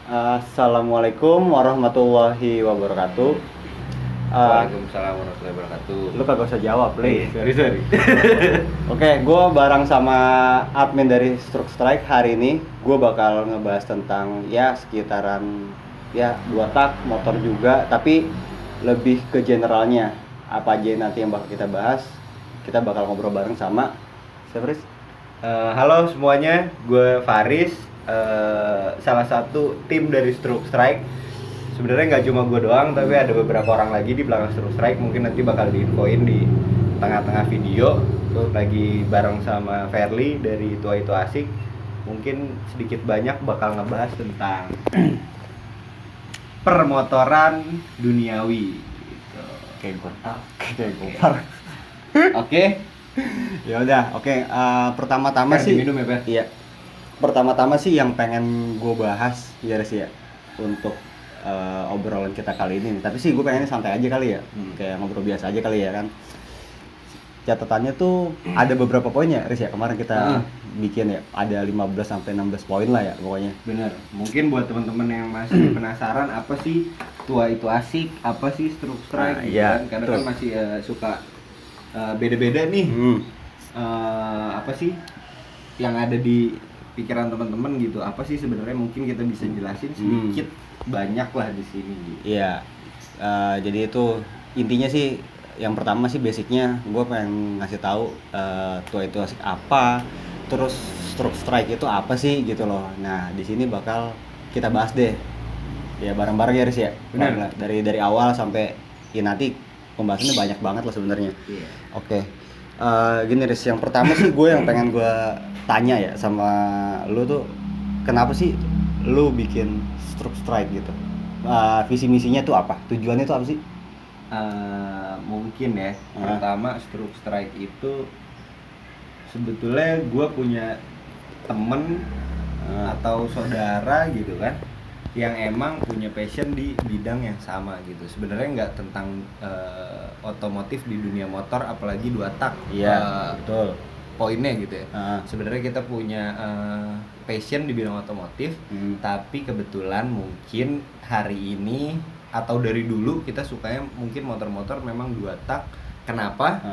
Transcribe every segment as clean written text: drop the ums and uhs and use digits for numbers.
Assalamualaikum warahmatullahi wabarakatuh. Waalaikumsalam warahmatullahi wabarakatuh. Lu kagak usah jawab, Le. Sorry. Oke, gue bareng sama admin dari Stroke Strike. Hari ini gue bakal ngebahas tentang ya sekitaran ya 2 tak motor juga, tapi lebih ke generalnya. Apa aja nanti yang bakal kita bahas. Kita bakal ngobrol bareng sama siapa, Riz? Halo semuanya, gue Faris, salah satu tim dari Stroke Strike. Sebenarnya nggak cuma gue doang, tapi ada beberapa orang lagi di belakang Stroke Strike. Mungkin nanti bakal diinfoin di tengah-tengah video. Tuh lagi bareng sama Fairly dari Tua Itu Asik. Mungkin sedikit banyak bakal ngebahas tentang permotoran duniawi. Gitu. Kayak gue parah. Oke. Ya udah, oke. Pertama-tama sih Minum ya, Pak? Iya. Pertama-tama sih yang pengen gue bahas ya Riz ya, untuk obrolan kita kali ini. Tapi sih gue pengennya santai aja kali ya, kayak ngobrol biasa aja kali ya kan. Catatannya tuh ada beberapa poinnya Riz ya, kemarin kita bikin ya, ada 15 sampai 16 poin lah ya pokoknya. Bener. Mungkin buat teman-teman yang masih penasaran apa sih Tua Itu Asik, apa sih Stroke Strike, gitu iya, kan? Karena betul. kan masih suka beda-beda nih. Apa sih yang ada di pikiran teman-teman gitu? Apa sih sebenarnya, mungkin kita bisa jelasin sedikit banyak lah di sini gitu. Iya. Jadi itu intinya sih, yang pertama sih basicnya gue pengen ngasih tahu Tua Itu Asik apa, terus Stroke Strike itu apa sih gitu loh. Nah di sini bakal kita bahas deh ya bareng-bareng ya Riz ya. Benar. Dari awal sampai ya nanti pembahasannya banyak banget lah sebenarnya. Iya. Oke. Gini Riz, yang pertama sih gue yang pengen gue tanya ya sama lu tuh, kenapa sih lu bikin Stroke Strike gitu? Visi misinya tuh apa? Tujuannya tuh apa sih? Mungkin ya, pertama Stroke Strike itu sebetulnya gue punya temen atau saudara gitu kan, yang emang punya passion di bidang yang sama gitu. Sebenarnya nggak tentang otomotif di dunia motor, apalagi 2 tak. Iya, betul. Poinnya gitu ya. Sebenarnya kita punya passion di bidang otomotif, tapi kebetulan mungkin hari ini atau dari dulu kita sukanya mungkin motor-motor memang 2 tak. Kenapa?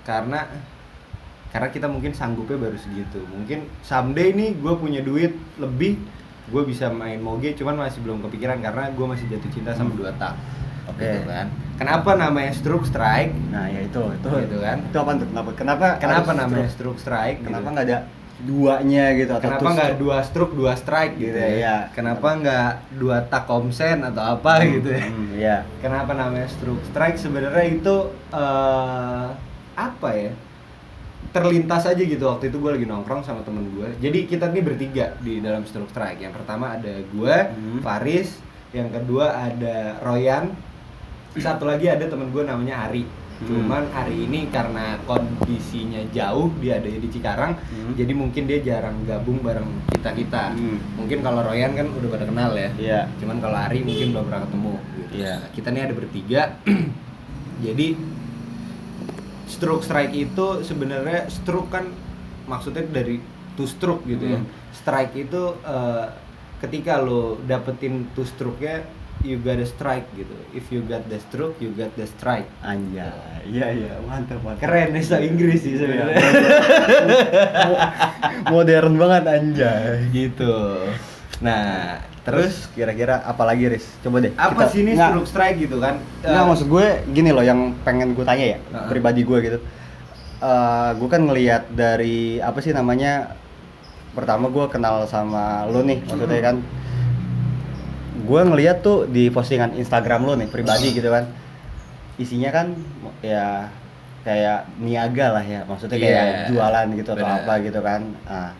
Karena kita mungkin sanggupnya baru segitu. Mungkin someday nih gue punya duit lebih, gue bisa main moge, cuman masih belum kepikiran karena gue masih jatuh cinta sama 2 tak. Oke. Gitu kan. Kenapa namanya Stroke Strike? Nah ya itu Gitu kan. Itu apa tuh? Kenapa Kenapa harus namanya Stroke Strike? Kenapa gitu. nggak ada duanya gitu, atau Kenapa two nggak stroke? 2 stroke 2 strike gitu ya? Iya. Kenapa nggak 2 tak komsen atau apa gitu ya? Iya. Kenapa namanya Stroke Strike? Sebenarnya itu apa ya? Terlintas aja gitu. Waktu itu gue lagi nongkrong sama temen gue. Jadi kita nih bertiga di dalam Stroke Strike. Yang pertama ada gue, Faris. Yang kedua ada Royan. Satu lagi ada temen gue namanya Ari. Cuman hari ini karena kondisinya jauh, dia ada di Cikarang, jadi mungkin dia jarang gabung bareng kita. Mungkin kalau Royan kan udah pada kenal ya. Iya. Cuman kalau Ari mungkin belum pernah ketemu gitu. Iya. Nah, kita nih ada bertiga. Jadi Stroke Strike itu sebenarnya stroke kan maksudnya dari to stroke gitu ya. Strike itu ketika lo dapetin to stroke-nya, you got a strike gitu. If you got the stroke, you got the strike. Anjay. Iya, mantap. Keren bahasa Inggris sih sebenarnya. Modern banget anjay. Gitu. Nah, terus kira-kira apa lagi Riz? Coba deh. apa sih ini nggak- Stroke Strike gitu kan? Nggak, maksud gue gini loh, yang pengen gue tanya ya, pribadi gue gitu. Gue kan ngelihat dari apa sih namanya, pertama gue kenal sama lo nih, maksudnya kan gue ngelihat tuh di postingan Instagram lo nih pribadi gitu kan, isinya kan ya kayak niaga lah ya, maksudnya kayak Iya, jualan gitu atau bener. apa gitu kan. Nah,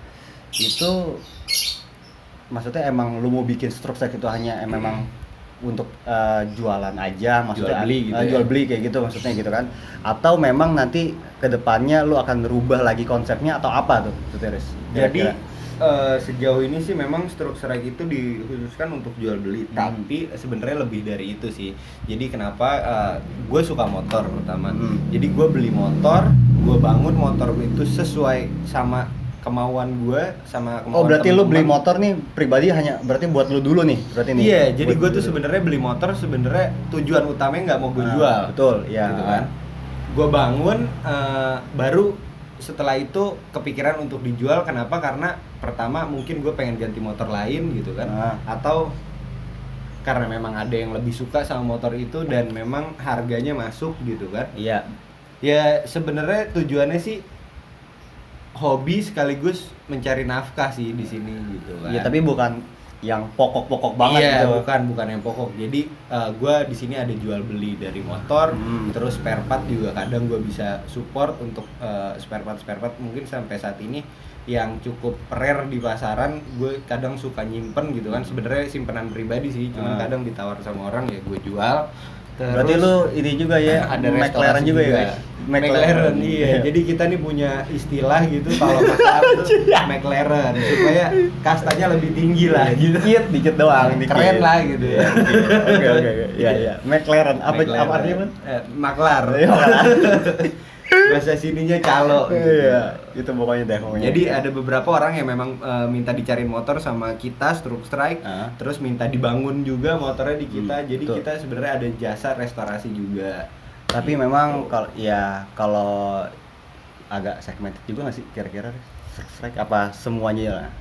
itu maksudnya emang lu mau bikin Stroke Strike itu hanya memang untuk jualan aja, maksudnya Jual beli gitu ya? jual beli kayak gitu maksudnya gitu kan, atau memang nanti kedepannya lu akan rubah lagi konsepnya atau apa tuh Riz? Jadi Kira-kira. sejauh ini sih memang Stroke Strike itu dikhususkan untuk jual beli, tapi sebenarnya lebih dari itu sih. Jadi kenapa gue suka motor pertama. Jadi gue beli motor, gue bangun motor itu sesuai sama kemauan gue sama kemauan Oh berarti lu beli temen-temen. motor nih pribadi hanya berarti buat lu dulu nih berarti nih. Iya, jadi Buat gue lu tuh dulu. sebenarnya beli motor sebenarnya tujuan utamanya nggak mau gue jual. Betul, ya. Gitu kan. Gue bangun baru setelah itu kepikiran untuk dijual. Kenapa? Karena pertama mungkin gue pengen ganti motor lain gitu kan. Atau karena memang ada yang lebih suka sama motor itu dan memang harganya masuk gitu kan. Iya. Ya sebenarnya tujuannya sih hobi sekaligus mencari nafkah sih di sini gitu kan. Iya, tapi bukan yang pokok-pokok banget iya, gitu. bukan yang pokok. Jadi gue di sini ada jual beli dari motor, terus spare part juga kadang gue bisa support untuk spare part mungkin sampai saat ini yang cukup rare di pasaran. Gue kadang suka nyimpen gitu kan. Sebenarnya simpenan pribadi sih, cuman kadang ditawar sama orang ya gue jual. Terus Berarti lu ini juga ya, ada McLaren restorasi juga ya? McLaren, iya. Jadi kita nih punya istilah gitu kalau masalah tuh McLaren supaya kastanya lebih tinggi lah gitu. Dikit doang, dikit. Keren lah gitu ya. Oke. Iya. McLaren apa artinya, Man? Maklar. Bahasa sininya calo gitu. Iya, itu pokoknya deh pokoknya. Jadi ada beberapa orang yang memang minta dicariin motor sama kita Stroke Strike, terus minta dibangun juga motornya di kita. Jadi betul. kita sebenarnya ada jasa restorasi juga. Tapi memang kalau agak segmented juga nggak sih kira-kira strike apa semuanya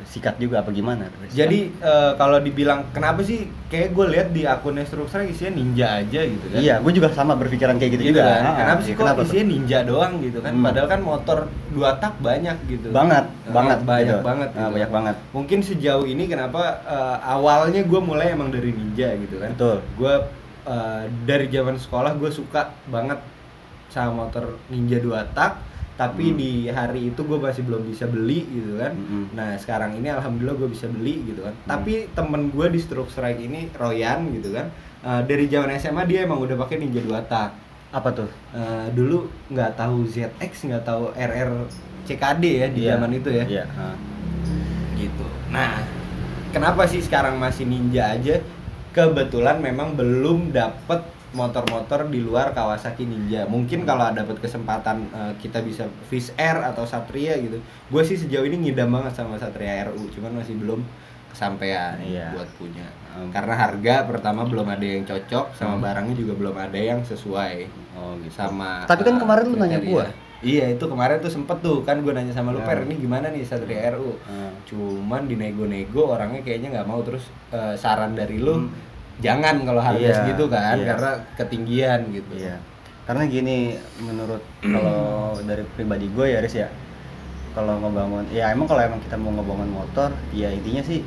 sikat juga apa gimana? Jadi kalau dibilang kenapa sih kayak gue lihat di akunnya Stroke Strike isinya ninja aja gitu kan. Iya, gue juga sama berpikiran kayak gitu juga. Kan? Kenapa sih kok tuh? isinya ninja doang gitu kan? Padahal kan motor 2 tak banyak gitu. Banget banyak gitu. banget. Gitu. Banyak banget. Mungkin sejauh ini kenapa awalnya gue mulai emang dari ninja gitu kan. Betul. Gue dari zaman sekolah gue suka banget sama motor ninja 2 tak. Tapi di hari itu gue masih belum bisa beli gitu kan. Nah sekarang ini alhamdulillah gue bisa beli gitu kan. Tapi temen gue di Stroke Strike ini Royan gitu kan, dari zaman SMA dia emang udah pakai Ninja 2 tak. Apa tuh? Dulu nggak tahu ZX, nggak tahu RR CKD ya di zaman itu ya. Iya. Gitu. Nah kenapa sih sekarang masih Ninja aja? Kebetulan memang belum dapet motor-motor di luar Kawasaki Ninja. Mungkin kalau dapat kesempatan kita bisa Fish Air atau Satria gitu. Gue sih sejauh ini ngidam banget sama Satria RU, cuman masih belum kesampaian buat punya. Karena harga pertama belum ada yang cocok, sama barangnya juga belum ada yang sesuai. Gitu. Sama. Tapi kan kemarin lu nanya gue. Iya itu kemarin tuh sempet tuh kan gue nanya sama lu, Per ini gimana nih Satria RU. Cuman dinego-nego orangnya kayaknya nggak mau, terus saran dari lu jangan kalau harga segitu kan, karena ketinggian gitu. Iya. Karena gini, menurut kalau dari pribadi gue ya Riz ya, kalau ngebangun, ya emang kalau emang kita mau ngebangun motor, ya intinya sih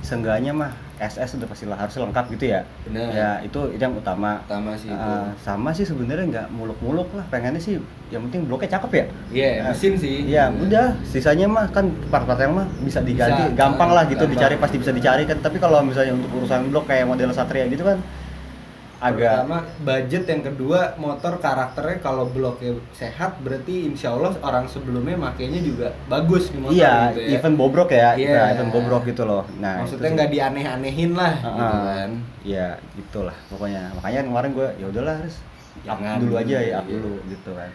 seenggaknya mah SS udah pasti harus lengkap gitu ya. Bener. Ya itu yang utama. Utama sih itu. Sama sih sebenarnya nggak muluk-muluk lah, pengennya sih yang penting bloknya cakep ya. Iya, mesin sih. Iya, udah sisanya mah kan part-part yang mah bisa diganti, gampang lah gitu, dicari pasti bisa dicari kan. Tapi kalau misalnya untuk urusan blok kayak model Satria gitu kan agak. Pertama budget, yang kedua motor karakternya. Kalau bloknya sehat berarti insya Allah orang sebelumnya makainya juga bagus di motor iya, gitu ya. event bobrok ya, Iya. event bobrok gitu loh. Nah, maksudnya nggak dianeh-anehin lah gitu kan. Iya, gitulah pokoknya. Makanya kemarin gue ya udahlah harus up Jangan dulu aja ya, up iya. dulu gitu kan.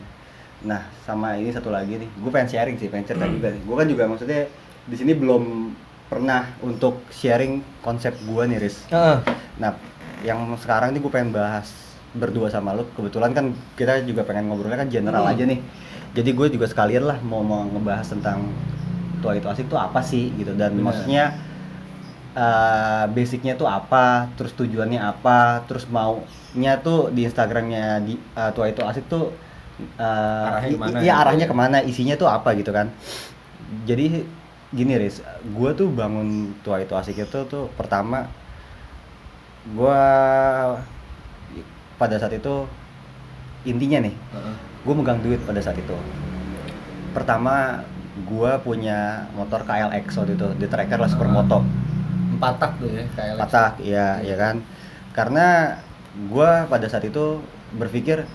Nah, sama ini satu lagi nih, gue pengen sharing sih, pengen cerita juga nih. Gue kan juga maksudnya di sini belum pernah untuk sharing konsep gue nih, Riz. Nah, yang sekarang nih gue pengen bahas berdua sama lu. Kebetulan kan kita juga pengen ngobrolnya kan general aja nih. Jadi gue juga sekalian lah mau ngebahas tentang Tua Itu Asik tuh apa sih gitu, dan maksudnya basicnya tuh apa, terus tujuannya apa, terus maunya tuh di Instagramnya di Tua Itu Asik tuh Arahnya kemana iya gitu arahnya ya? kemana, isinya tuh apa gitu kan. Jadi gini Riz, gue tuh bangun Tua Itu Asik itu tuh pertama gue pada saat itu intinya nih, gue megang duit pada saat itu. Pertama gue punya motor KLX waktu itu, di tracker lah Supermoto 4 tak tuh ya kayak 4 tak, ya kan. Karena gue pada saat itu berpikir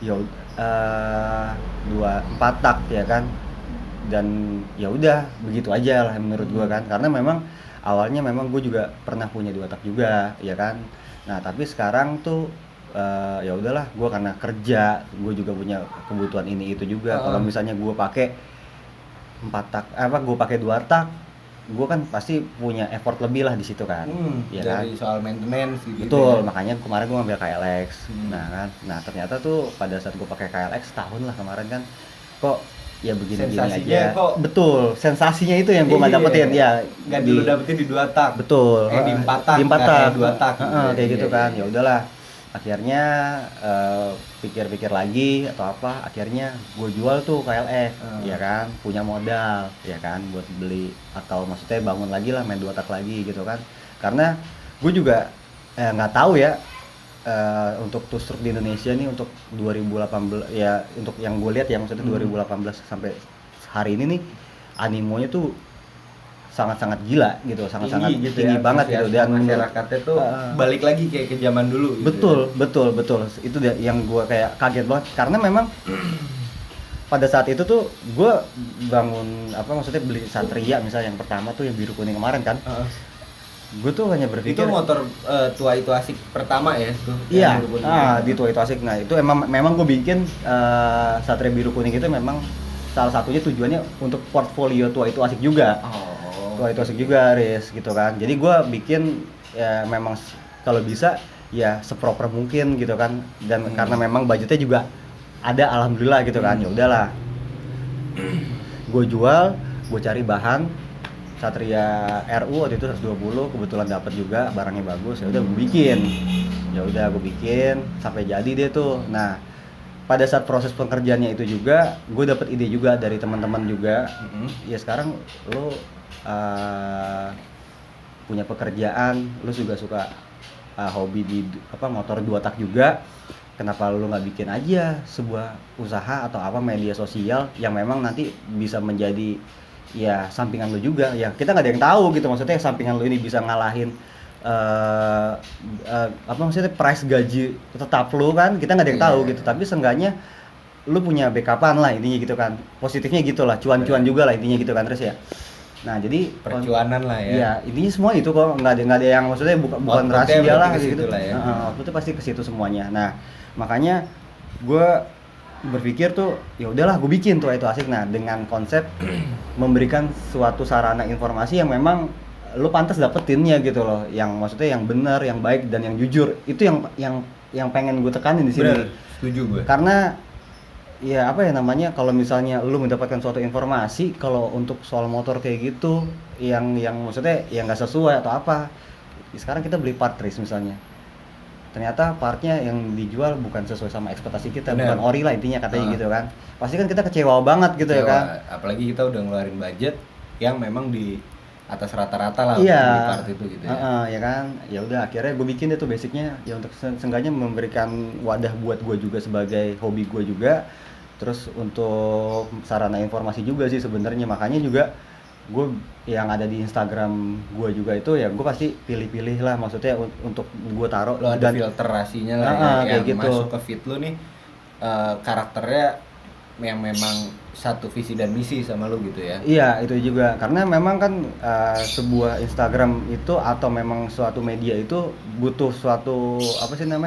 ya 4 tak ya kan, dan ya udah begitu aja lah menurut gue kan. Karena memang awalnya memang gue juga pernah punya 2 tak juga ya kan. Nah tapi sekarang tuh ya udahlah, gue karena kerja gue juga punya kebutuhan ini itu juga. Kalau misalnya gue pakai gue pakai 2 tak, gue kan pasti punya effort lebih lah di situ kan. Ya dari kan? soal maintenance gitu. Betul, ya. makanya kemarin gue ngambil KLX. Nah kan, nah ternyata tuh pada saat gue pakai KLX tahun lah kemarin kan, kok ya begini-gini Sensasinya aja. kok Betul, sensasinya itu yang gue nggak Iya. dapetin ya. Nggak dulu dapetin di 2 tak. Betul. Di 4 tak. Di 4 nggak tak. kayak 2 tak. Kayak gitu Iya, kan. iya. Ya udahlah. Akhirnya pikir-pikir lagi atau apa, akhirnya gue jual tuh KLX, ya kan, punya modal, ya kan, buat beli atau maksudnya bangun lagi lah, main 2 tak lagi gitu kan. Karena gue juga nggak tahu ya untuk tow truck di Indonesia nih untuk 2018 ya, untuk yang gue lihat ya maksudnya 2018 sampai hari ini nih animonya tuh sangat-sangat gila gitu, sangat-sangat tinggi banget gitu, dan masyarakatnya tuh balik lagi kayak ke zaman dulu gitu. Betul. Itu yang gue kayak kaget banget karena memang pada saat itu tuh gue bangun maksudnya beli Satria misalnya yang pertama tuh yang biru kuning kemarin kan. Gue tuh hanya berpikir itu motor tua itu asik pertama ya tuh. Iya, di tua itu asik. Nah, itu memang gue bikin Satria biru kuning itu memang salah satunya tujuannya untuk portfolio tua itu asik juga. Tua itu asik juga, Riz, gitu kan. Jadi gue bikin ya memang kalau bisa ya seproper mungkin gitu kan. Dan karena memang budgetnya juga ada, alhamdulillah gitu kan. Ya udahlah. Gue jual, gue cari bahan Satria RU waktu itu 120, kebetulan dapat juga, barangnya bagus. Ya udah gue bikin sampai jadi deh tuh. Nah, pada saat proses pengerjaannya itu juga gue dapat ide juga dari teman-teman juga. Ya sekarang lo punya pekerjaan, lu juga suka hobi di motor 2 tak juga, kenapa lu nggak bikin aja sebuah usaha atau media sosial yang memang nanti bisa menjadi ya sampingan lu juga. Ya kita nggak ada yang tahu gitu, maksudnya sampingan lu ini bisa ngalahin maksudnya price gaji tetap lu kan, kita nggak ada yang tahu gitu, tapi seenggaknya lu punya backupan lah intinya gitu kan, positifnya gitulah, cuan-cuan juga lah intinya gitu kan, terus ya. Nah jadi perjuangan lah ya. Iya, intinya semua itu kok, nggak ada yang maksudnya bukan rahasia lah gitu. Ya. Itu pasti ke situ semuanya. Nah makanya gue berpikir tuh ya udahlah gue bikin tuh itu asik. Nah dengan konsep memberikan suatu sarana informasi yang memang lu pantas dapetinnya gitu loh, yang maksudnya yang benar, yang baik dan yang jujur. Itu yang pengen gue tekanin di sini. Bener, setuju gue. Karena ya kalau misalnya lu mendapatkan suatu informasi kalau untuk soal motor kayak gitu yang maksudnya yang nggak sesuai atau apa, sekarang kita beli part race misalnya, ternyata partnya yang dijual bukan sesuai sama ekspektasi kita. Bener. Bukan ori lah intinya katanya gitu kan, pasti kan kita kecewa banget gitu. Ya kan, apalagi kita udah ngeluarin budget yang memang di atas rata-rata lah. Iya, di part itu gitu ya. Ya kan, ya udah akhirnya gue bikin itu basicnya ya untuk seenggaknya memberikan wadah buat gue juga sebagai hobi gue juga, terus untuk sarana informasi juga sih sebenarnya. Makanya juga gue yang ada di Instagram gue juga itu ya gue pasti pilih-pilih lah, maksudnya untuk gue taruh lo ada filterasinya lah ya, yang gitu. Masuk ke feed lo nih karakternya yang memang satu visi dan misi sama lo gitu ya. Iya itu juga, karena memang kan sebuah Instagram itu atau memang suatu media itu butuh suatu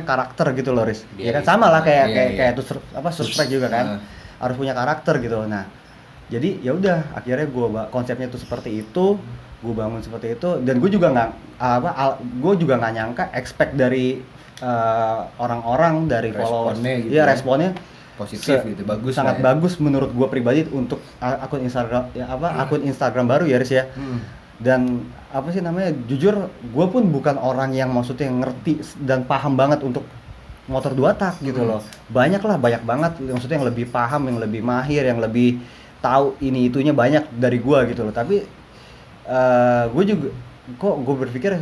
karakter gitu loh, Riz. Ya kan sama lah kayak subscribe juga kan, harus punya karakter gitu. Nah jadi ya udah akhirnya konsepnya tuh seperti itu, gue bangun seperti itu, dan gue juga nggak nyangka expect dari orang-orang, dari followers gitu ya, responnya positif gitu, bagus, sangat bagus menurut gue pribadi untuk akun Instagram akun Instagram baru ya, Riz ya. Dan jujur gue pun bukan orang yang maksudnya ngerti dan paham banget untuk motor 2 tak gitu loh. Banyak banget maksudnya yang lebih paham, yang lebih mahir, yang lebih tahu ini itunya banyak dari gue gitu loh. Tapi gue juga gue berpikir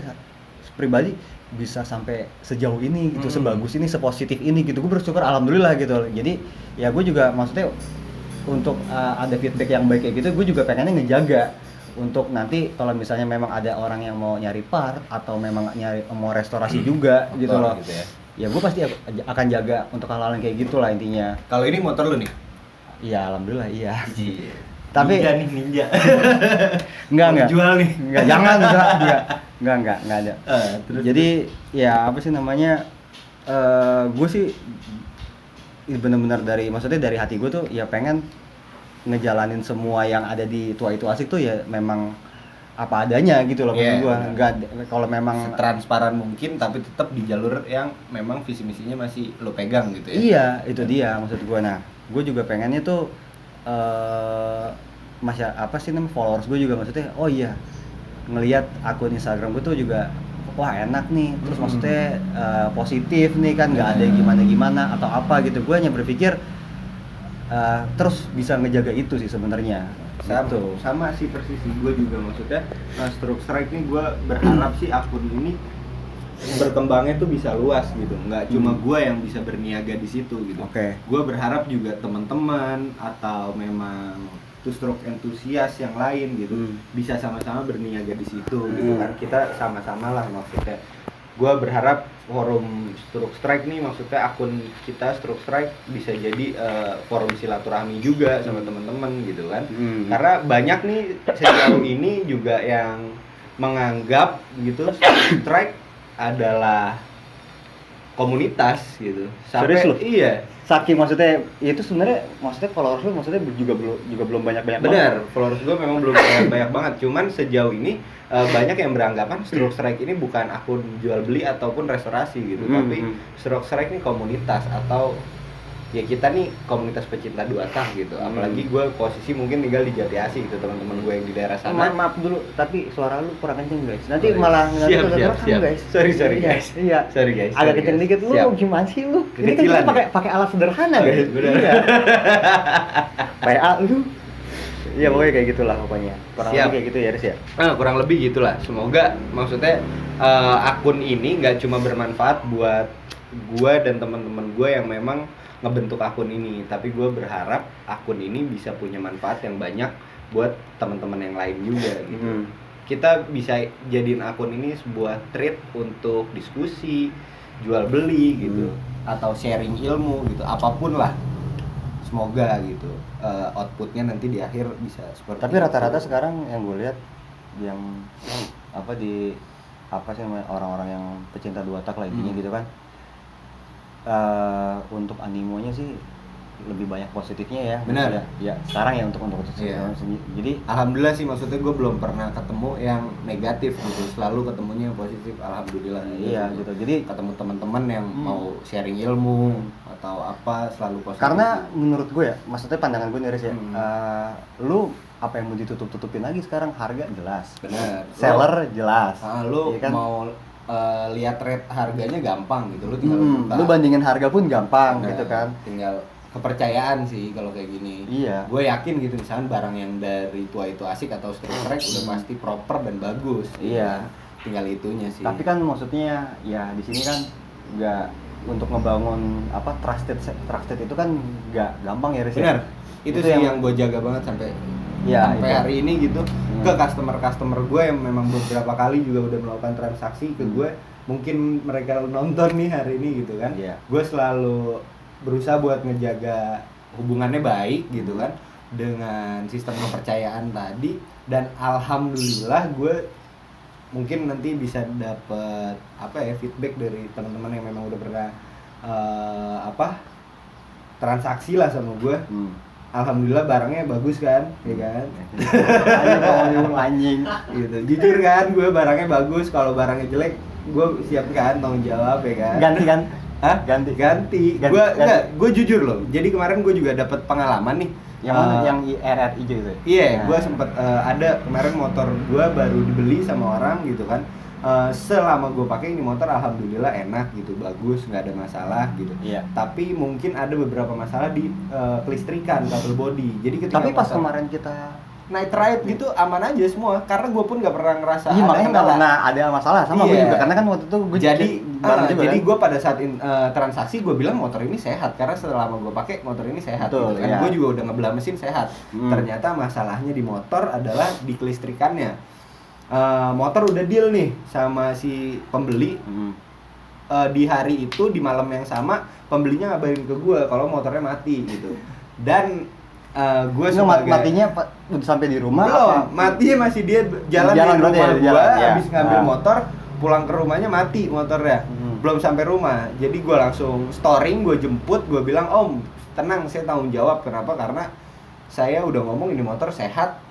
pribadi bisa sampai sejauh ini gitu, sebagus ini, sepositif ini gitu. Gue bersyukur alhamdulillah gitu loh. Jadi ya gue juga maksudnya untuk ada feedback yang baik kayak gitu, gue juga pengennya ngejaga untuk nanti kalau misalnya memang ada orang yang mau nyari part atau memang mau restorasi juga gitu loh gitu ya gue pasti akan jaga untuk hal-hal yang kayak gitulah intinya. Kalau ini motor lu nih? Iya alhamdulillah iya. Tapi ninja enggak jual nih, enggak, jangan enggak ada. Terus, jadi ya gue sih benar-benar dari hati gue tuh ya pengen ngejalanin semua yang ada di Tua Itu Asik tuh ya memang apa adanya gitu loh menurut gua. Enggak, kalau memang transparan mungkin tapi tetap di jalur yang memang visi misinya masih lo pegang gitu ya. Iya, itu dia maksud gua. Nah, gua juga pengennya tuh followers gue juga maksudnya oh iya ngelihat akun Instagram gue tuh juga wah enak nih, terus maksudnya positif nih kan, nggak ada gimana atau apa gitu. Gue hanya berpikir terus bisa ngejaga itu sih sebenarnya. Sama sih persis gue juga maksudnya Stroke Strike ini gue berharap sih akun ini berkembangnya tuh bisa luas gitu, nggak cuma gue yang bisa berniaga di situ gitu. Gue berharap juga teman-teman atau memang two stroke entusias yang lain gitu bisa sama-sama berniaga di situ gitu kan, kita sama-sama lah maksudnya. Gue berharap forum Stroke Strike nih maksudnya akun kita Stroke Strike bisa jadi forum silaturahmi juga sama teman-teman gitu kan. Karena banyak nih sejauh ini juga yang menganggap gitu Strike adalah komunitas gitu. Serius lu? Iya. Saking maksudnya itu sebenarnya maksudnya followers lu maksudnya juga belum banyak-banyak banget. Benar, followers gue memang belum banyak banget. Cuman sejauh ini banyak yang beranggapan Stroke Strike ini bukan akun jual beli ataupun restorasi gitu, tapi Stroke Strike ini komunitas atau ya kita nih komunitas pecinta dua tak gitu. Apalagi gue posisi mungkin tinggal di Jati Asih gitu, teman-teman gue yang di daerah sana. Maaf dulu, tapi suara lu kurang kenceng guys. Nanti malah siap. Guys. Sorry guys. Iya. Sorry guys. Agak kenceng dikit lu gimana sih lu? Ini kan kita pakai alat sederhana guys. Benar. Iya. PA lu. Iya pokoknya kayak gitulah pokoknya. Kurang lebih kayak gitu ya Riz ya. Kurang lebih gitulah. Semoga maksudnya akun ini nggak cuma bermanfaat buat gue dan teman-teman gue yang memang ngebentuk akun ini, tapi gue berharap akun ini bisa punya manfaat yang banyak buat teman-teman yang lain juga gitu. Kita bisa jadiin akun ini sebuah treat untuk diskusi, jual beli gitu, atau sharing ilmu gitu, apapun lah. Semoga gitu outputnya nanti di akhir bisa seperti. Tapi rata-rata sekarang yang gue lihat yang orang-orang yang pecinta dua tak lah intinya gitu kan. Untuk animonya sih lebih banyak positifnya ya. Benar. Ya sekarang ya untuk jadi alhamdulillah sih, maksudnya gue belum pernah ketemu yang negatif gitu, selalu ketemunya yang positif, alhamdulillah. Iya gitu. Jadi ketemu teman-teman yang mau sharing ilmu atau apa selalu positif. Karena menurut gue ya, maksudnya pandangan gue nih Riz ya, lu apa yang mau ditutup-tutupin lagi sekarang? Harga jelas. Benar. Seller jelas. Lu ya kan? Mau lihat rate harganya gampang gitu, lu tinggal lu bandingin harga pun gampang gitu kan, tinggal kepercayaan sih kalau kayak gini. Iya, gue yakin gitu, misalnya barang yang dari Tua Itu Asik atau Stroke Strike udah pasti proper dan bagus. Iya, tinggal itunya sih. tapi kan maksudnya ya di sini kan nggak, untuk ngebangun trusted itu kan nggak gampang ya Riz. Benar, itu sih yang gue jaga banget sampai hari ini gitu. Ke customer gue yang memang beberapa kali juga udah melakukan transaksi ke gue, mungkin mereka nonton nih hari ini gitu kan. Gue selalu berusaha buat ngejaga hubungannya baik gitu kan, dengan sistem kepercayaan tadi. Dan alhamdulillah gue mungkin nanti bisa dapet feedback dari teman-teman yang memang udah pernah transaksi lah sama gue. Alhamdulillah barangnya bagus kan, ya kan? Anjing. Gitu. Jujur kan, gue barangnya bagus. Kalau barangnya jelek, gue siap kan tanggung jawab, ya kan? Ganti kan? Hah? Ganti. Gue jujur loh. Jadi kemarin gue juga dapat pengalaman nih. Yang mana? Yang RR hijau itu? Iya, gue sempet ada kemarin motor gue baru dibeli sama orang gitu kan. Selama gue pakai ini motor alhamdulillah enak gitu, bagus, nggak ada masalah gitu. Tapi mungkin ada beberapa masalah di kelistrikan, kabel body. Jadi ketika pas kemarin kita night ride gitu aman aja semua, karena gue pun nggak pernah ngerasa makanya nggak pernah ada masalah sama gue juga, karena kan waktu itu gue jadi gue pada saat transaksi gue bilang motor ini sehat, karena selama gue pakai motor ini sehat. Betul, gitu kan. Gue juga udah ngebelah mesin sehat. Ternyata masalahnya di motor adalah di kelistrikannya. Motor udah deal nih sama si pembeli. Di hari itu, di malam yang sama, pembelinya ngabarin ke gue kalau motornya mati gitu. Dan gue matinya udah sampai di rumah? Belum, matinya masih dia jalan di rumah gue, habis ngambil motor, pulang ke rumahnya mati motornya. Belum sampai rumah, jadi gue langsung storing, gue jemput, gue bilang, "Om, tenang, saya tanggung jawab." Kenapa? Karena saya udah ngomong ini motor sehat,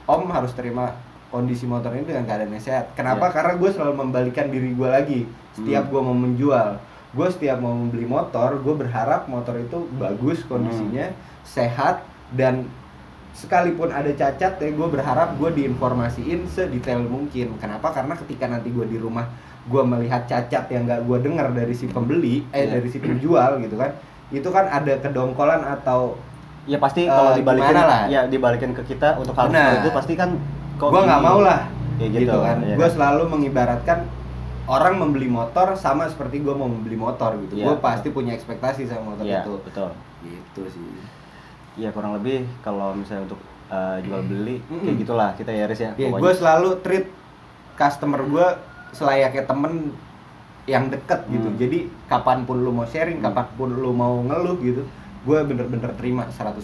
Om harus terima kondisi motor ini dengan keadaannya sehat. Kenapa? Karena gue selalu membalikan diri gue lagi. Setiap gue mau menjual, gue setiap mau membeli motor, gue berharap motor itu bagus kondisinya, sehat, dan sekalipun ada cacat ya gue berharap gue diinformasiin sedetail mungkin. Kenapa? Karena ketika nanti gue di rumah gue melihat cacat yang gak gue dengar dari si pembeli, dari si penjual gitu kan, itu kan ada kedongkolan atau ya pasti kalau dibalikin lah. Ya dibalikin ke kita untuk hal seperti itu pasti kan gue nggak mau lah ya gitu kan. Ya, gue selalu mengibaratkan orang membeli motor sama seperti gue mau membeli motor gitu. Gue pasti punya ekspektasi sama motor ya, itu. Betul. Gitu sih. Ya kurang lebih kalau misalnya untuk jual beli kayak gitulah kita ya Riz ya. Gue selalu treat customer gue selayaknya temen yang deket gitu. Jadi kapanpun lu mau sharing, kapanpun lu mau ngeluh gitu, gue bener-bener terima 100%.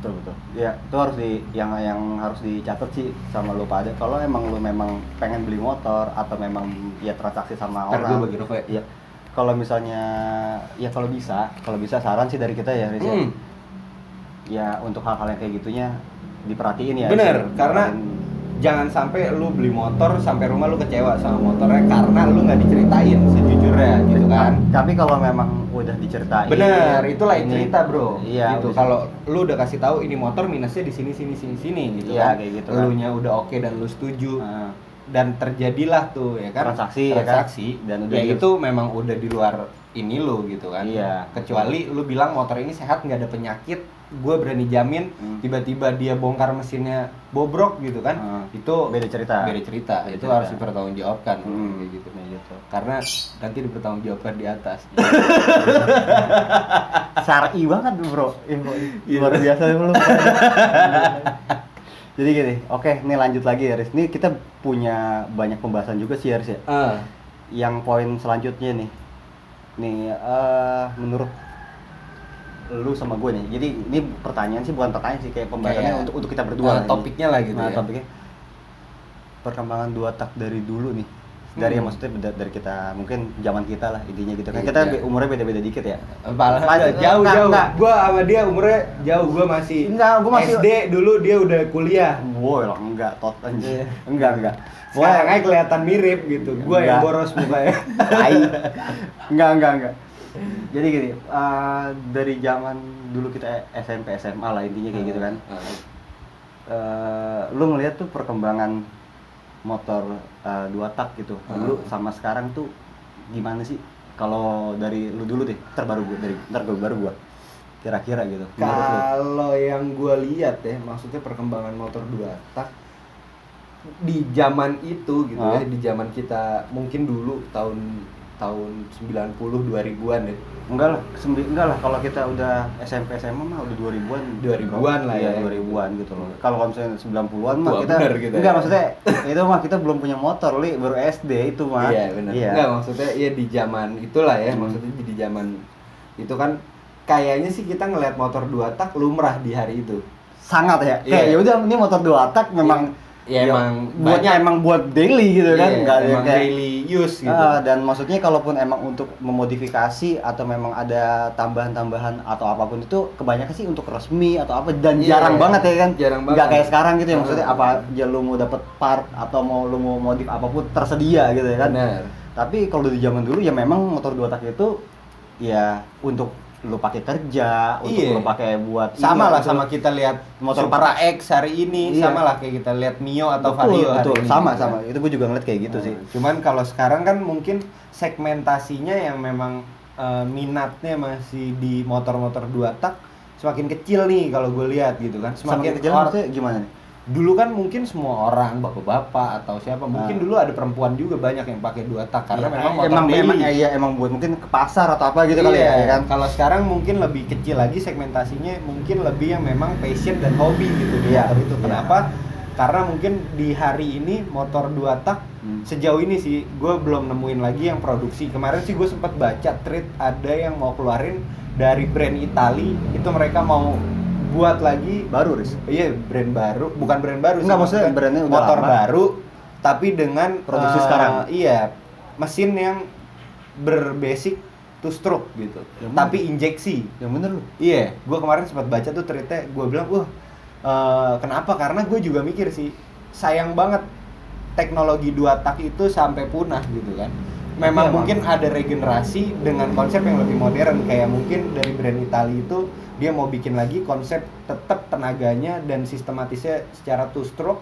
Betul. Ya, itu harus yang harus dicatat sih sama lu pada. Kalau emang lu memang pengen beli motor atau memang ya transaksi sama orang. Gue bagi rokok ya. Iya. Kalau misalnya ya kalau bisa saran sih dari kita ya Riz ya. Ya untuk hal-hal yang kayak gitunya diperhatiin ya. Bener, karena jangan sampai lu beli motor sampai rumah lu kecewa sama motornya karena lu nggak diceritain sejujurnya gitu kan. Tapi kalau memang udah diceritain, bener, itu lain cerita bro. Iya, gitu. Kalau lu udah kasih tahu ini motor minusnya di sini gitu iya, kan. Kayak gitu kan. Elunya udah oke dan lu setuju. Dan terjadilah tuh ya kan transaksi ya kan? Dan udah ya itu memang udah di luar ini lu gitu kan. Iya. Kecuali lu bilang motor ini sehat nggak ada penyakit, gue berani jamin. Tiba-tiba dia bongkar mesinnya bobrok gitu kan, itu beda cerita itu harus dipertanggungjawabkan kayak gitu. Karena nanti dipertanggungjawabkan di atas. Syar'i banget bro, luar biasa lu. Jadi gini, oke, nih lanjut lagi ya Riz. Nih kita punya banyak pembahasan juga sih ya Riz ya. Yang poin selanjutnya nih menurut lu sama gue nih. Jadi ini pertanyaan sih, bukan pertanyaan sih, kayak pembahasannya untuk kita berdua. Topiknya lah gitu ya. Topiknya perkembangan 2 tak dari dulu nih. Dari maksudnya dari kita, mungkin zaman kita lah intinya gitu kan. Kita umurnya beda-beda dikit ya. Jauh. Gua sama dia umurnya jauh, gua masih SD dulu, dia udah kuliah. Woi, enggak anjir. Enggak. Sekarang aja kelihatan mirip gitu. Gua yang boros mukanya. Enggak. Jadi gini, dari zaman dulu kita SMP SMA lah intinya kayak gitu kan. Lu ngeliat tuh perkembangan motor 2 tak gitu dulu sama sekarang tuh gimana sih? Kalau dari lu dulu deh, baru gua kira-kira gitu. Kalau yang gua lihat ya, maksudnya perkembangan motor 2 tak di zaman itu gitu ya, di zaman kita mungkin dulu tahun 90 2000-an deh. Enggak lah, kalau kita udah SMP SMA mah udah 2000-an lah ya. 2000-an gitu loh. Kalau misalnya 90-an mah kita gitu enggak maksudnya itu mah kita belum punya motor, baru SD itu mah. Iya, benar. Enggak, maksudnya ya di zaman itulah ya, maksudnya di zaman itu kan kayaknya sih kita ngelihat motor 2 tak lumrah di hari itu. Sangat ya. Kayak ya udah ini motor 2 tak memang emang buat daily gitu kan, enggak emang kayak daily use gitu. Dan maksudnya kalaupun emang untuk memodifikasi atau memang ada tambahan-tambahan atau apapun itu kebanyakan sih untuk resmi atau apa, dan jarang banget ya kan. Enggak kayak sekarang gitu ya, maksudnya apa aja lu mau dapet part atau lu mau modif apapun tersedia gitu ya kan. Benar. Tapi kalau di zaman dulu ya memang motor 2 tak itu ya untuk lu pakai kerja, untuk lu pakai buat sama lah sama kita lihat motor Supra X hari ini, sama lah kayak kita lihat Mio atau Vario hari ini. Sama. Itu gue juga ngeliat kayak gitu sih. Cuman kalau sekarang kan mungkin segmentasinya yang memang minatnya masih di motor-motor 2 tak semakin kecil nih kalau gue lihat gitu kan. Semakin kecil maksudnya gimana nih? Dulu kan mungkin semua orang, bapak-bapak atau siapa, mungkin dulu ada perempuan juga banyak yang pakai 2 tak karena memang motor emang buat mungkin ke pasar atau apa gitu kali ya kan. Kalau sekarang mungkin lebih kecil lagi segmentasinya, mungkin lebih yang memang passion dan hobi gitu di motor itu. Kenapa? Karena mungkin di hari ini motor 2 tak sejauh ini sih gue belum nemuin lagi yang produksi. Kemarin sih gue sempat baca tweet ada yang mau keluarin dari brand Itali, itu mereka mau buat lagi baru Riz. Iya, brand baru, bukan brand baru. Enggak, maksudnya brandnya udah motor lama. baru tapi dengan produksi sekarang. Iya, mesin yang berbasic two stroke gitu. Yang Tapi injeksi. Yang bener lu. Iya, gue kemarin sempat baca tuh tweetnya, gue bilang, kenapa? Karena gue juga mikir sih, sayang banget teknologi 2 tak itu sampai punah gitu kan. Memang Iya, mungkin ada regenerasi dengan konsep yang lebih modern, kayak mungkin dari brand Italia itu dia mau bikin lagi konsep tetap tenaganya dan sistematisnya secara two stroke,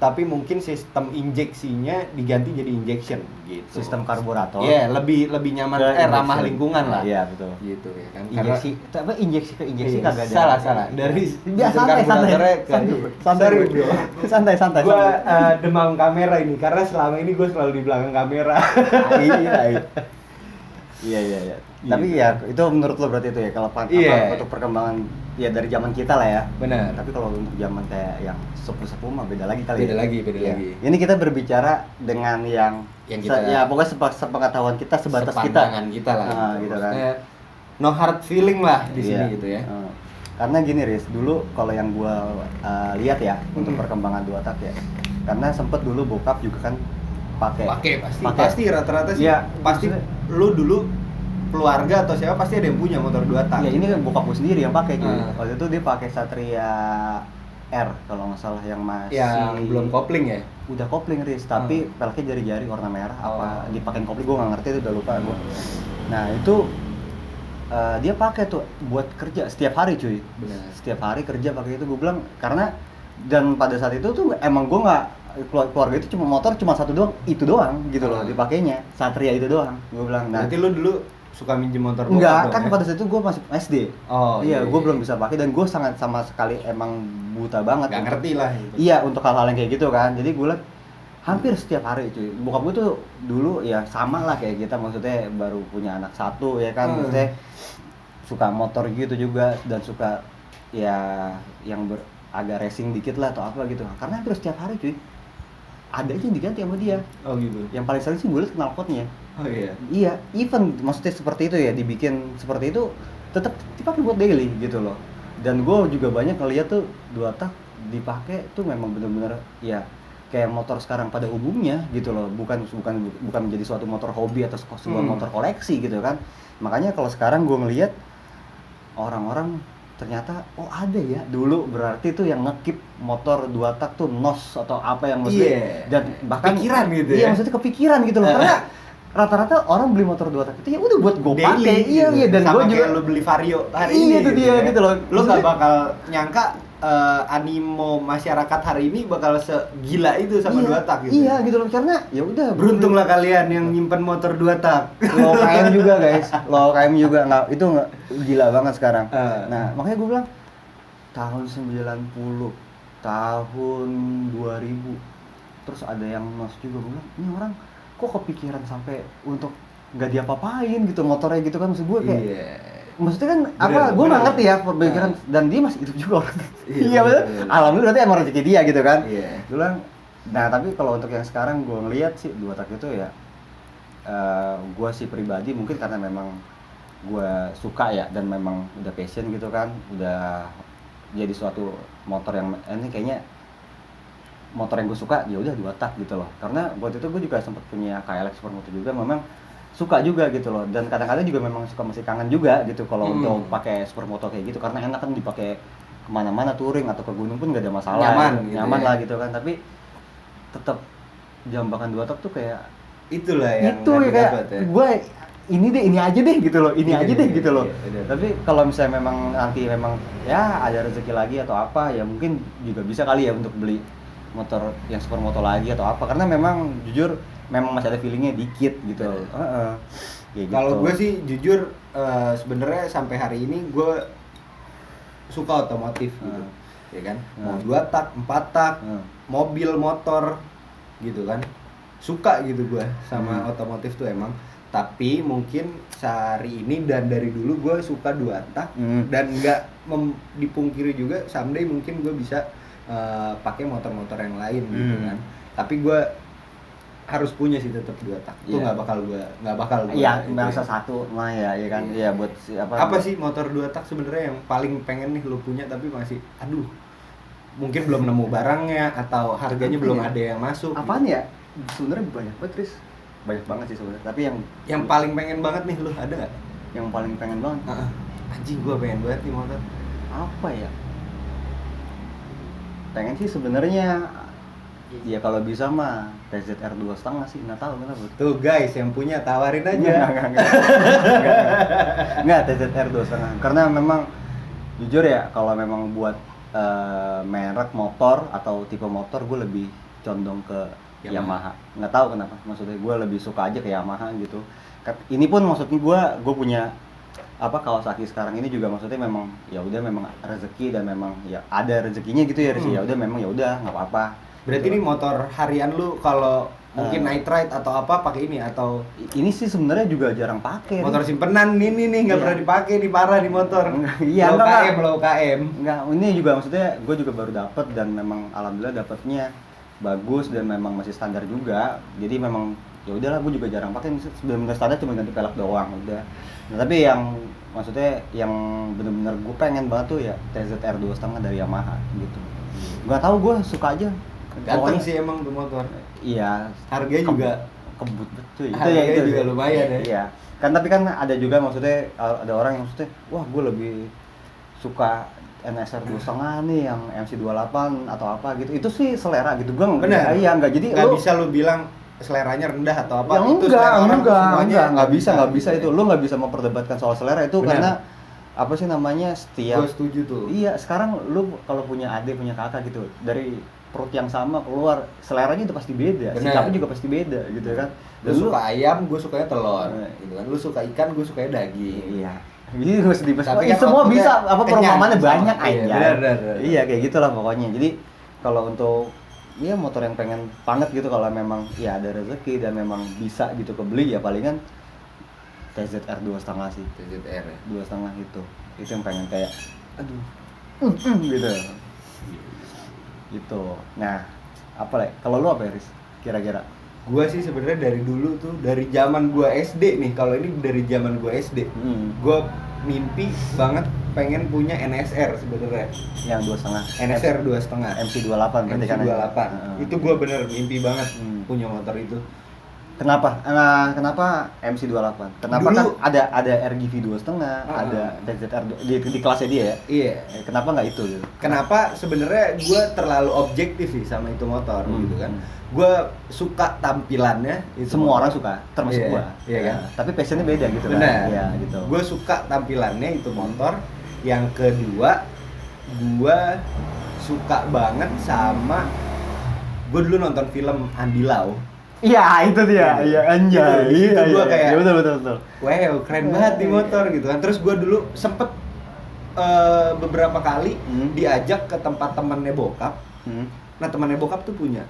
tapi mungkin sistem injeksinya diganti jadi injection gitu. Sistem karburator. Iya, lebih nyaman, ramah lingkungan lah. Iya, betul. Gitu ya kan. Injeksi ke injeksi Iya, kagak ada. salah. Dari Biasa sistem karburatornya ke santai. Gua demam kamera ini karena selama ini gue selalu di belakang kamera. Iya. Tapi ya itu menurut lo berarti itu ya kalau untuk perkembangan ya dari zaman kita lah ya. Benar. Tapi kalau untuk zaman kayak yang sepuh mah beda lagi kali. Beda ya. lagi. Ini kita berbicara dengan yang kita ya pokoknya sepengetahuan kita sebatas sepandangan kita lah. Nah, gitu kan. No hard feeling lah di sini gitu ya. Karena gini Riz, dulu kalau yang gua lihat ya untuk perkembangan 2 tak ya. Karena sempet dulu bokap juga kan pasti rata-rata sih. Ya, pasti lu dulu keluarga atau siapa pasti ada yang punya motor 2 tak. Ya ini kan bokap gue sendiri yang pakai cuy. Waktu itu dia pakai Satria R kalau nggak salah yang masih yang belum kopling ya. Udah kopling Riz, tapi peleknya jari-jari warna merah apa dipakein kopling gue nggak ngerti itu udah lupa gue. Nah itu dia pakai tuh buat kerja setiap hari cuy. Benar. Setiap hari kerja pakai itu gue bilang karena dan pada saat itu tuh emang gue nggak keluarga itu cuma motor cuma satu doang itu doang gitu loh dipakainya Satria itu doang gue bilang. Nah nanti lu dulu suka minjem motor enggak kan pada saat itu gue masih SD. Iya, gue belum bisa pakai dan gue sangat sama sekali emang buta banget. Gak ngerti lah gitu. Iya untuk hal-hal yang kayak gitu kan. Jadi gue liat hampir setiap hari cuy. Bokap gue tuh dulu ya sama lah kayak kita, maksudnya baru punya anak satu ya kan. Maksudnya suka motor gitu juga dan suka ya yang agak racing dikit lah atau apa gitu. Karena hampir setiap hari cuy ada aja yang diganti sama dia. Oh gitu. Yang paling sering sih gue liat knalpotnya. Oh iya. Iya, even maksudnya seperti itu ya, dibikin seperti itu tetap dipakai buat daily gitu loh. Dan gue juga banyak ngeliat tuh 2 tak dipakai tuh memang bener-bener ya kayak motor sekarang pada umumnya gitu loh, bukan menjadi suatu motor hobi atau sebuah motor koleksi gitu kan. Makanya kalau sekarang gue ngeliat orang-orang ternyata ada ya dulu berarti tuh yang ngekip motor 2 tak tuh NOS atau apa yang maksudnya dan bahkan pikiran gitu ya. Iya, maksudnya kepikiran gitu loh. Karena rata-rata orang beli motor 2 tak itu ya udah buat gue pakai. Iya dan gue juga lu beli Vario hari ini itu gitu dia ya. gitu loh. Lu gak bakal nyangka animo masyarakat hari ini bakal segila itu sama 2 tak gitu. Iya gitu loh, karena ya udah beruntunglah kalian yang nyimpen motor 2 tak. Lo KM juga guys, lo KM juga itu nggak gila banget sekarang. Nah makanya gue bilang tahun 90, tahun 2000, terus ada yang NOS juga. Gue bilang ini orang kok kepikiran sampai untuk nggak diapa-apain gitu motornya gitu kan, maksud gue kayak maksudnya kan gue nggak ngerti ya pemikiran dan dia masih hidup juga orang. Iya betul. Alhamdulillah berarti emang rezeki dia gitu kan. Gue bilang, nah tapi kalau untuk yang sekarang gue ngeliat sih 2 tak itu ya gue sih pribadi mungkin karena memang gue suka ya dan memang udah passion gitu kan, udah jadi suatu motor yang ini kayaknya motor yang gue suka ya udah 2 tak gitu loh. Karena waktu itu gue juga sempat punya KLX Supermoto juga, memang suka juga gitu loh, dan kadang-kadang juga memang suka masih kangen juga gitu kalau untuk pakai supermoto kayak gitu karena enak kan dipakai kemana-mana, touring atau ke gunung pun nggak ada masalah, nyaman lah gitu kan. Tapi tetap jambakan 2 tak tuh kayak itulah yang itu ya kayak gue ini aja deh gitu loh, aja deh gitu loh. Tapi kalau misalnya memang nanti memang ya ada rezeki lagi atau apa ya mungkin juga bisa kali ya untuk beli motor yang supermoto lagi atau apa, karena memang jujur memang masih ada feelingnya dikit gitu. Kalau gue sih jujur sebenarnya sampai hari ini gue suka otomotif gitu, ya kan. Mau 2 tak, 4 tak, mobil, motor, gitu kan. Suka gitu gue sama otomotif tuh emang. Tapi mungkin sehari ini dan dari dulu gue suka 2 tak dan nggak dipungkiri juga someday mungkin gue bisa pakai motor-motor yang lain gitu kan. Tapi gue harus punya sih tetap 2 tak. Itu nggak bakal gue Iya, bangsa satu mah ya kan. Iya buat apa sih motor 2 tak sebenarnya yang paling pengen nih lu punya tapi masih mungkin belum nemu barangnya atau harganya belum ada yang masuk. Apaan gitu ya? Sebenarnya banyak banget, Tris. Banyak banget sih sebenarnya. Tapi yang paling pengen banget nih lu ada nggak? Yang paling pengen banget. Anjing gue pengen banget nih motor. Apa ya? Pengen sih sebenarnya ya kalau bisa mah TZR 2,5 sih, nggak tahu kenapa. Tuh guys yang punya tawarin aja. Enggak TZR 2,5 karena memang jujur ya kalau memang buat merek motor atau tipe motor gue lebih condong ke Yamaha. Nggak tahu kenapa, maksudnya gue lebih suka aja ke Yamaha gitu. Ini pun maksudnya gue punya Kawasaki sekarang ini juga maksudnya memang ya udah memang rezeki dan memang ya ada rezekinya gitu ya ya udah memang ya udah nggak apa-apa. Berarti gitu. ini motor harian lu kalau mungkin night ride atau apa pakai ini atau ini sih sebenarnya juga jarang pakai. Motor simpenan ini nih nggak pernah dipakai nih parah di motor. Iya low KM. Enggak, ini juga maksudnya gue juga baru dapet dan memang alhamdulillah dapetnya bagus dan memang masih standar juga. Jadi memang ya udahlah gue juga jarang pakai, benar-benar standar cuma ganti pelek doang udah. Nah, tapi yang maksudnya yang benar-benar gue pengen banget tuh ya TZR 2,5 dari Yamaha gitu. Gak tahu gue suka aja. Ganteng sih emang tuh motor. Iya. Harganya juga kebut betul. Harganya itu juga lumayan ya. Iya. Kan tapi kan ada juga maksudnya ada orang yang maksudnya wah gue lebih suka NSR 2,5 nih yang MC28 atau apa gitu. Itu sih selera gitu. Gue bener. Iya enggak jadi nggak bisa lu bilang seleranya rendah atau apa. Ya, itu selera orang semuanya enggak bisa itu. Lu nggak bisa memperdebatkan soal selera itu. Bener. Karena apa sih namanya setiap. Gue setuju tuh. Iya sekarang lu kalau punya adik punya kakak gitu dari perut yang sama keluar seleranya itu pasti beda, sikapnya juga pasti beda gitu kan. Lu suka ayam, gue sukanya telur, gitu kan. Lu suka ikan, gue sukanya daging. Iya. Jadi harus dibahas. Tapi kan semua bisa perumpamannya banyak aja. Benar. Iya kayak gitulah pokoknya. Jadi kalau untuk ya motor yang pengen banget gitu kalau memang ya ada rezeki dan memang bisa gitu kebeli ya palingan TZR 2,5 sih. TZR ya. 2,5 itu yang pengen kayak aduh gitu. Gitu. Nah, apa lagi? Kalau lu apa ya, Riz? Kira-kira? Gua sih sebenarnya dari dulu tuh, dari zaman gua SD nih. Kalau ini dari zaman gua SD. Gua mimpi banget pengen punya NSR sebenarnya. Yang 2,5. NSR 2,5. MC28 berarti kan. MC28. Itu gua bener mimpi banget punya motor itu. Kenapa? Nah, kenapa MC28? Kenapa dulu, kan ada RGV 2,5, ada TZR di kelasnya dia ya? Iya. Kenapa nggak itu gitu? Kenapa sebenarnya gue terlalu objektif sih sama itu motor gitu kan? Gue suka tampilannya. Semua orang suka, termasuk gue. Iya kan? Tapi passionnya beda gitu kan? Benar. Iya gitu. Gue suka tampilannya itu motor. Yang kedua, gue suka banget sama. Gue dulu nonton film Andy Lau. Iya itu dia, iya anjay. Itu gue kayak, betul. Wow keren banget di motor gitu kan. Terus gue dulu sempet beberapa kali diajak ke tempat temennya bokap. Nah temennya bokap tuh punya.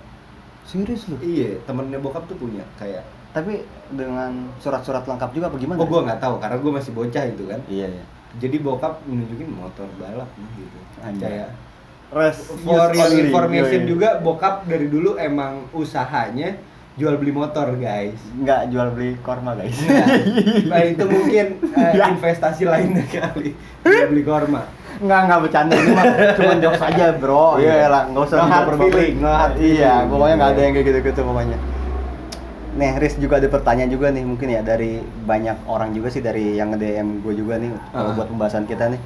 Serius lu? Iya, temennya bokap tuh punya kayak. Tapi dengan surat-surat lengkap juga apa gimana? Oh gue nggak tahu karena gue masih bocah itu kan. Iya. Jadi bokap nunjukin motor balap gitu. Anjay. Kayak for your information juga bokap dari dulu emang usahanya jual beli motor guys. Nggak jual beli korma guys. Nah itu mungkin investasi lainnya kali. Jual beli korma. Nggak bercanda ini mah cuma jokes aja bro. Iya lah nggak usah feeling. Iya pokoknya nggak ada yang kayak gitu-gitu pokoknya. Nih Riz juga ada pertanyaan juga nih mungkin ya dari banyak orang juga sih dari yang nge-DM gue juga nih kalau buat pembahasan kita nih.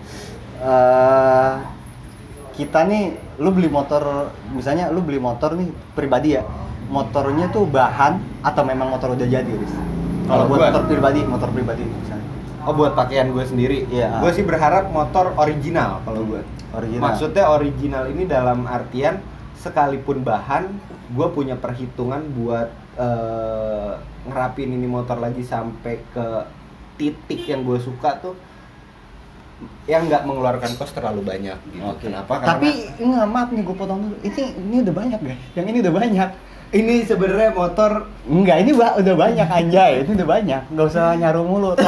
Kita nih lu beli motor misalnya lu beli motor nih pribadi ya. Motornya tuh bahan atau memang motor udah jadi, Riz? Kalau buat motor pribadi misalnya. Oh, buat pakaian gue sendiri? Iya. Gue sih berharap motor original kalau gue. Original. Maksudnya original ini dalam artian sekalipun bahan, gue punya perhitungan buat ngerapin ini motor lagi sampai ke titik yang gue suka tuh yang nggak mengeluarkan kos terlalu banyak gitu. Kenapa? Tapi nggak maaf nih gue potong dulu. Ini udah banyak guys. Yang ini udah banyak. Ini sebenarnya motor ini udah banyak anjay. Ini udah banyak. Nggak usah nyaru mulu.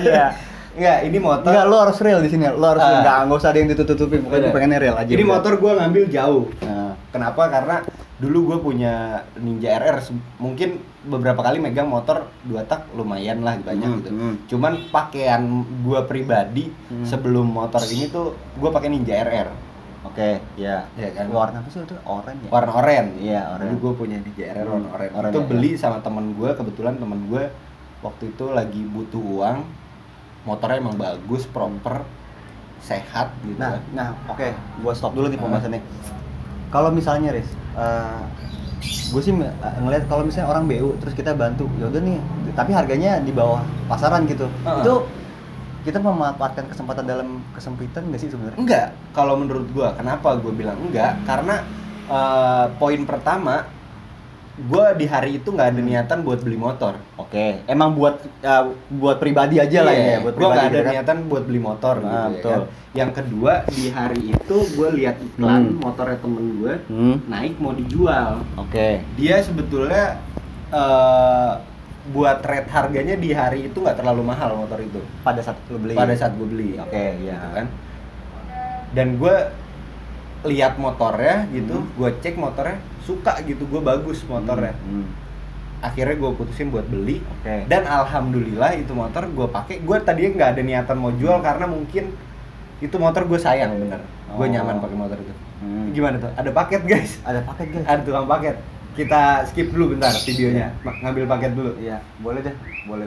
Iya. Enggak, ini motor. Enggak, lo harus real di sini. Lo harus enggak usah ada yang ditutup-tutupin. Pokoknya gue pengennya real aja. Ini motor gue ngambil jauh. Nah. Kenapa? Karena dulu gue punya Ninja RR. Mungkin beberapa kali megang motor 2 tak lumayan lah banyak gitu. Cuman pakaian gue pribadi sebelum motor ini tuh gue pakai Ninja RR. Oke, ya kan. Warna apa sih itu? Oranye ya? Warna oranye. Iya, oranye. Dulu gue punya Ninja RR warna oranye. Itu beli sama temen gue, kebetulan temen gue waktu itu lagi butuh uang. motornya emang bagus, proper, sehat gitu. Nah, oke, gua stop dulu nih pembahasannya. Kalau misalnya Riz, gue sih ngelihat kalau misalnya orang BU terus kita bantu, ya udah nih, tapi harganya di bawah pasaran gitu. Itu kita memanfaatkan kesempatan dalam kesempitan nggak sih sebenarnya? Enggak, kalau menurut gua. Kenapa gua bilang enggak? Karena poin pertama, gua di hari itu nggak ada niatan buat beli motor. Oke, emang buat pribadi aja lah ya, buat Gua pribadi. nggak ada gitu kan? niatan buat beli motor gitu ya betul. kan. Yang kedua, di hari itu gua lihat iklan motornya temen gua naik mau dijual. Oke. Dia sebetulnya buat rate harganya di hari itu nggak terlalu mahal motor itu. Pada saat lu beli. Pada saat gue beli. Oke, iya. Gitu kan. Dan gue lihat motornya gitu, gue cek motornya, suka gitu, gue bagus motornya. Akhirnya gue putusin buat beli. Oke. Dan alhamdulillah itu motor gue pakai. Gue tadinya nggak ada niatan mau jual karena mungkin itu motor gue sayang bener. Gue nyaman pakai motor itu. Gimana tuh? Ada paket guys. Ada paket guys. Ada tukang paket. Kita skip dulu bentar videonya. Ngambil paket dulu. Iya, boleh deh. Boleh.